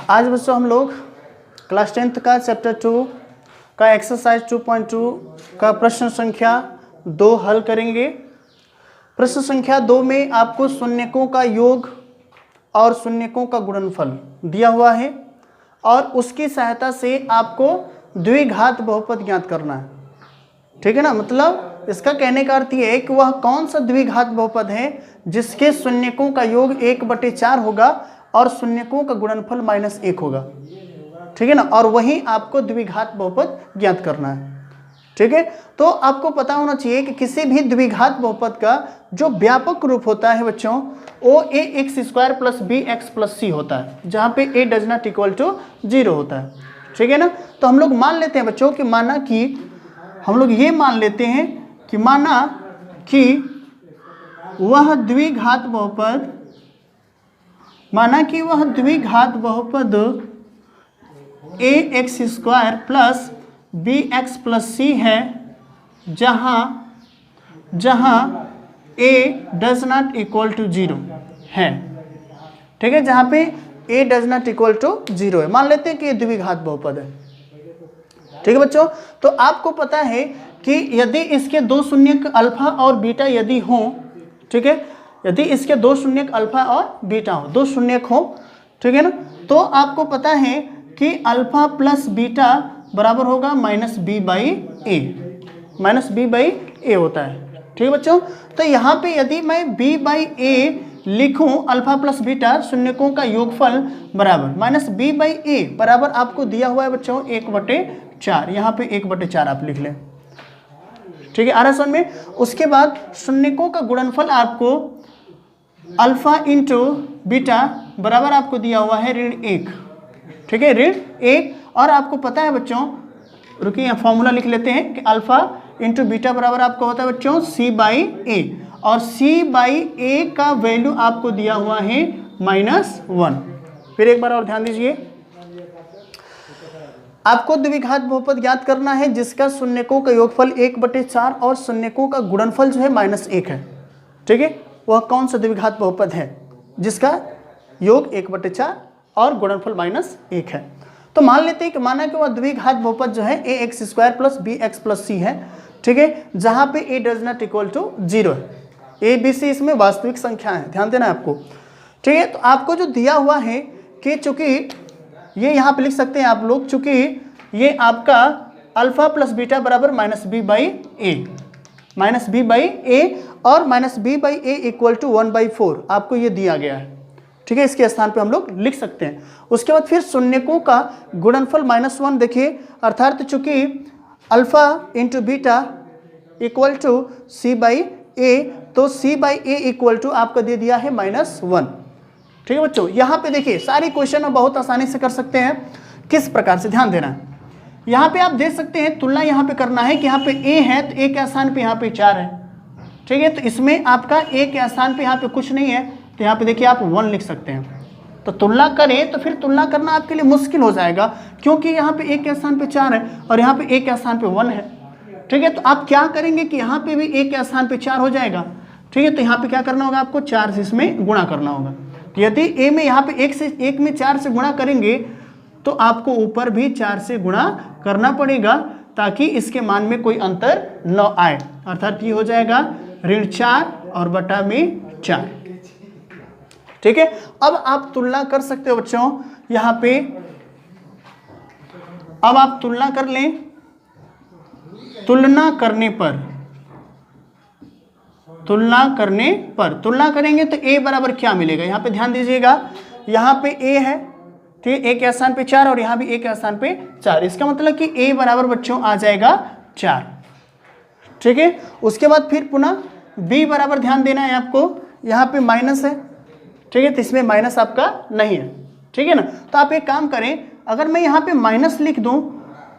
आज बच्चों हम लोग क्लास 10th का चैप्टर 2 का एक्सरसाइज 2.2 का प्रश्न संख्या 2 हल करेंगे। प्रश्न संख्या 2 में आपको शून्यकों का योग और शून्यकों का गुणनफल दिया हुआ है और उसकी सहायता से आपको द्विघात बहुपद ज्ञात करना है। ठीक है ना, मतलब इसका कहने का अर्थ ये है कि वह कौन सा द्विघात बहुपद है जिसके शून्यकों का योग 1/4 होगा और शून्यकों का गुणनफल -1 होगा। ठीक है ना, और वही आपको द्विघात बहुपद ज्ञात करना है। ठीक है, तो आपको पता होना चाहिए कि किसी भी द्विघात बहुपद का जो व्यापक रूप होता है बच्चों वो ax² + bx + c होता है, जहाँ पे a does not equal to 0 होता है। ठीक है ना, तो हम लोग मान लेते हैं बच्चों कि माना कि वह द्विघात बहुपद ax² + bx + c है जहाँ a does not equal to 0 है। ठीक है, जहाँ पे a does not equal to 0 है, मान लेते हैं कि ये द्विघात बहुपद है। ठीक है बच्चों, तो आपको पता है कि यदि इसके दो शून्यक अल्फा और बीटा यदि हों, ठीक है, यदि इसके दो शून्यक अल्फा और बीटा हो, दो शून्यक हो, ठीक है ना, तो आपको पता है कि अल्फा प्लस बीटा बराबर होगा -b/a होता है। ठीक है बच्चों, तो यहाँ पे यदि मैं b/a लिखूं, अल्फा प्लस बीटा शून्यकों का योगफल बराबर -b/a बराबर आपको दिया हुआ है बच्चों 1/4, यहाँ पे 1/4 आप लिख लें। ठीक है, आ रहा समझ में। उसके बाद शून्यकों का गुणनफल आपको अल्फा इंटू बीटा बराबर आपको दिया हुआ है ऋण 1। ठीक है, ऋण 1, और आपको पता है बच्चों, रुकिए यहाँ फॉर्मूला लिख लेते हैं कि अल्फा इंटू बीटा बराबर आपको होता है बच्चों c/a, और c/a का वैल्यू आपको दिया हुआ है -1। फिर एक बार और ध्यान दीजिए, आपको द्विघात बहुपद ज्ञात करना है जिसका शून्यकों का योगफल 1/4 और शून्यकों का गुणनफल जो है -1 है। ठीक है, वह कौन सा द्विघात बहुपद है जिसका योग 1/4 और गुणनफल -1 है। तो मान लेते हैं कि माना कि वह द्विघात बहुपद जो है ax² + bx + c है। ठीक है, जहाँ पे a does not equal to 0 है। a b c इसमें वास्तविक संख्या है, ध्यान देना है आपको। ठीक है, तो आपको जो दिया हुआ है कि चूंकि ये यहाँ पे लिख सकते हैं आप लोग, चूंकि ये आपका अल्फा प्लस बीटा बराबर -b/a और -b/a इक्वल टू 1/4 आपको ये दिया गया है। ठीक है, इसके स्थान पे हम लोग लिख सकते हैं। उसके बाद फिर शून्यकों का गुणनफल -1 देखिए, अर्थात चूंकि alpha into beta equal to c/a, तो c/a इक्वल टू आपका दे दिया है -1। ठीक है बच्चों, यहाँ पे देखिए सारी क्वेश्चन हम बहुत आसानी से कर सकते हैं। किस प्रकार से, ध्यान देना है। यहाँ पे आप देख सकते हैं, तुलना यहाँ पे करना है कि यहाँ पे a है तो a के स्थान पे यहाँ पे 4 है। ठीक है, तो इसमें आपका a के स्थान पे यहाँ पे कुछ नहीं है, तो यहाँ पे देखिए आप 1 लिख सकते हैं। तो तुलना करें तो फिर तुलना करना आपके लिए मुश्किल हो जाएगा, क्योंकि यहाँ पे a के स्थान पे 4 है और यहाँ पे a के स्थान पे 1 है। ठीक है, तो आप क्या करेंगे कि यहाँ पे भी a के स्थान पे 4 हो जाएगा। ठीक है, तो यहाँ पे क्या करना होगा, आपको 4 से इसमें गुणा करना होगा। तो यदि a में यहाँ पे 1 में 4 से गुणा करेंगे तो आपको ऊपर भी 4 से गुणा करना पड़ेगा, ताकि इसके मान में कोई अंतर न आए। अर्थात ये हो जाएगा ऋण 4 और बटा में 4। ठीक है, अब आप तुलना कर सकते हो बच्चों, यहाँ पे अब आप तुलना कर लें। तुलना करेंगे तो a बराबर क्या मिलेगा, यहाँ पे ध्यान दीजिएगा, यहाँ पे a है, ठीक है, a के स्थान पे 4 और यहाँ भी a के स्थान पे 4, इसका मतलब कि a बराबर बच्चों आ जाएगा 4। ठीक है, उसके बाद फिर पुनः b बराबर ध्यान देना है आपको, यहाँ पे माइनस है। ठीक है, तो इसमें माइनस आपका नहीं है। ठीक है ना, तो आप एक काम करें, अगर मैं यहाँ पे माइनस लिख दूं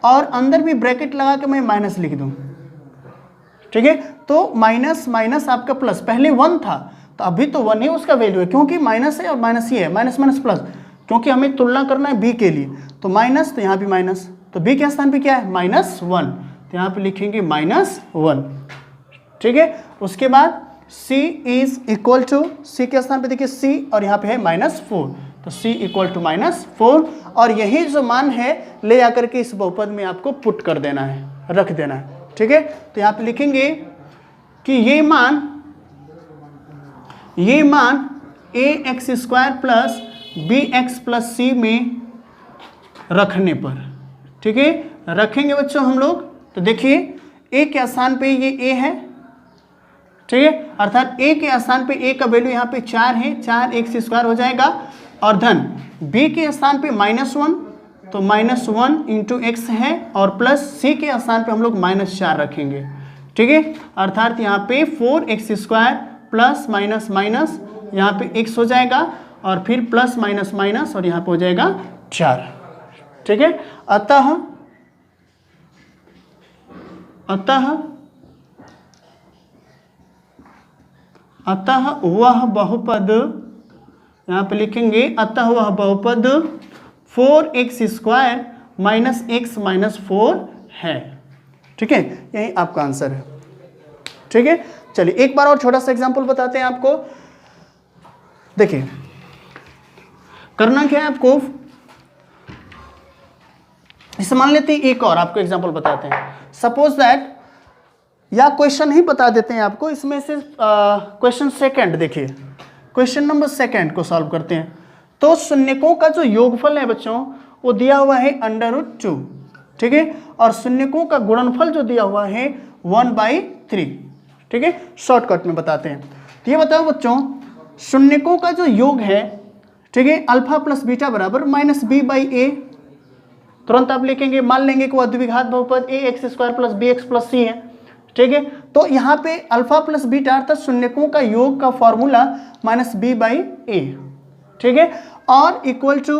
और अंदर भी ब्रैकेट लगा के मैं माइनस लिख दूं, ठीक है, तो माइनस आपका प्लस, पहले 1 था तो अभी तो 1 ही उसका वैल्यू है, क्योंकि माइनस है और माइनस ही है, माइनस प्लस, क्योंकि हमें तुलना करना है b के लिए, तो माइनस, तो यहाँ भी माइनस, तो b के स्थान पे क्या है -1, तो यहाँ पे लिखेंगे -1। ठीक है, उसके बाद c is equal to, c के स्थान पे देखिए c और यहाँ पे है -4, तो c इक्वल टू -4 और यही जो मान है ले आकर के इस बहुपद में आपको पुट कर देना है, रख देना है। ठीक है, तो यहाँ पे लिखेंगे कि ये मान ax² plus bx plus c में रखने पर, ठीक है, रखेंगे बच्चों हम लोग। तो देखिए a के स्थान पे ये a है, ठीक है, अर्थात a के स्थान पे a का वैल्यू यहाँ पे 4 है, 4x² हो जाएगा और धन b के स्थान पे -1 तो -1 इंटू x है और प्लस c के स्थान पे हम लोग -4 रखेंगे। ठीक है, अर्थात यहाँ पे 4x² प्लस माइनस माइनस यहाँ पे x हो जाएगा और फिर प्लस माइनस माइनस और यहाँ पे हो जाएगा 4। ठीक है, अतः वह बहुपद, यहाँ पे लिखेंगे अतः वह बहुपद 4x² माइनस x माइनस 4 है। ठीक है, यही आपका आंसर है। ठीक है, चलिए एक बार और छोटा सा एग्जांपल बताते हैं आपको। देखिए करना क्या है आपको, इसे मान लेते हैं एक और आपको एग्जांपल बताते हैं। सपोज दैट, या क्वेश्चन ही बता देते हैं आपको, इसमें से क्वेश्चन सेकंड देखिए, क्वेश्चन नंबर सेकंड को सॉल्व करते हैं। तो शून्यकों का जो योगफल है बच्चों वो दिया हुआ है √2, ठीक है, और शून्यकों का गुणनफल जो दिया हुआ है 1/3। ठीक है, शॉर्टकट में बताते हैं। तो ये बताओ बच्चों, शून्यकों का जो योग है, ठीक है, अल्फा प्लस बीटा बराबर -b/a। तुरंत आप लिखेंगे, मान लेंगे कि वह द्विघात बहुपद ax² plus bx plus c है। ठीक है, तो यहाँ पे अल्फा प्लस बीटा अर्थात शून्यकों का योग का फॉर्मूला -b/a। ठीक है, और इक्वल टू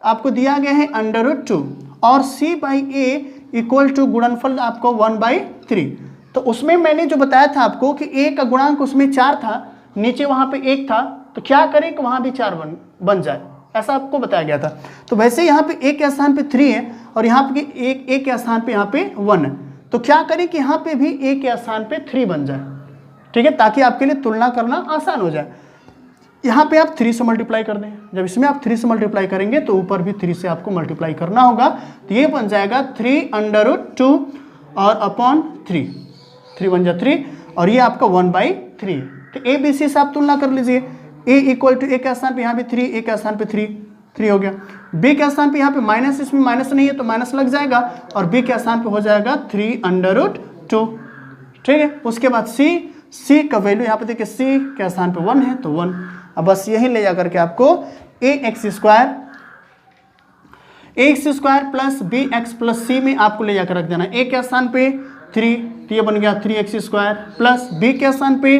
आपको दिया गया है √2 और c/a इक्वल टू गुणनफल आपको 1/3। तो उसमें मैंने जो बताया था आपको कि a का गुणांक उसमें 4 था, नीचे वहाँ पे 1 था, तो क्या करें कि वहाँ भी 4 बन जाए, ऐसा आपको बताया गया था। तो वैसे यहाँ पे a के स्थान पे 3 है और यहाँ पे a के स्थान पे यहाँ पे 1 है, तो क्या करें कि यहाँ पे भी a के स्थान पे 3 बन जाए। ठीक है, ताकि आपके लिए तुलना करना आसान हो जाए। यहाँ पे आप 3 से मल्टीप्लाई कर दें, जब इसमें आप 3 से मल्टीप्लाई करेंगे तो ऊपर भी 3 से आपको मल्टीप्लाई करना होगा। तो ये बन जाएगा 3√2 और अपॉन 3, 3 बन जाए 3 और ये आपका 1/3। तो a b c से आप तुलना कर लीजिए। a इक्वल टू a के स्थान पे यहाँ पे 3, a के स्थान पे 3 हो गया। b के स्थान पे यहाँ पे माइनस, इसमें माइनस नहीं है तो माइनस लग जाएगा और b के स्थान पे हो जाएगा 3√2। ठीक है, उसके बाद c का वैल्यू यहाँ पे देखिए c के स्थान पे 1 है तो 1। अब बस यही ले जाकर के आपको ax² plus bx plus c में आपको ले जाकर रख देना। a के स्थान पे 3 तो ये बन गया 3x² प्लस b के स्थान पे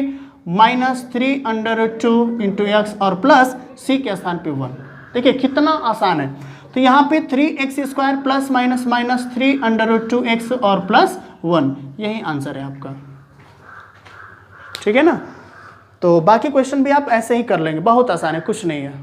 -3√2 इंटू एक्स और प्लस c के स्थान पे 1। देखिए कितना आसान है। तो यहाँ पे 3x² plus minus minus 3√2x और प्लस 1, यही आंसर है आपका। ठीक है ना, तो बाकी क्वेश्चन भी आप ऐसे ही कर लेंगे, बहुत आसान है, कुछ नहीं है।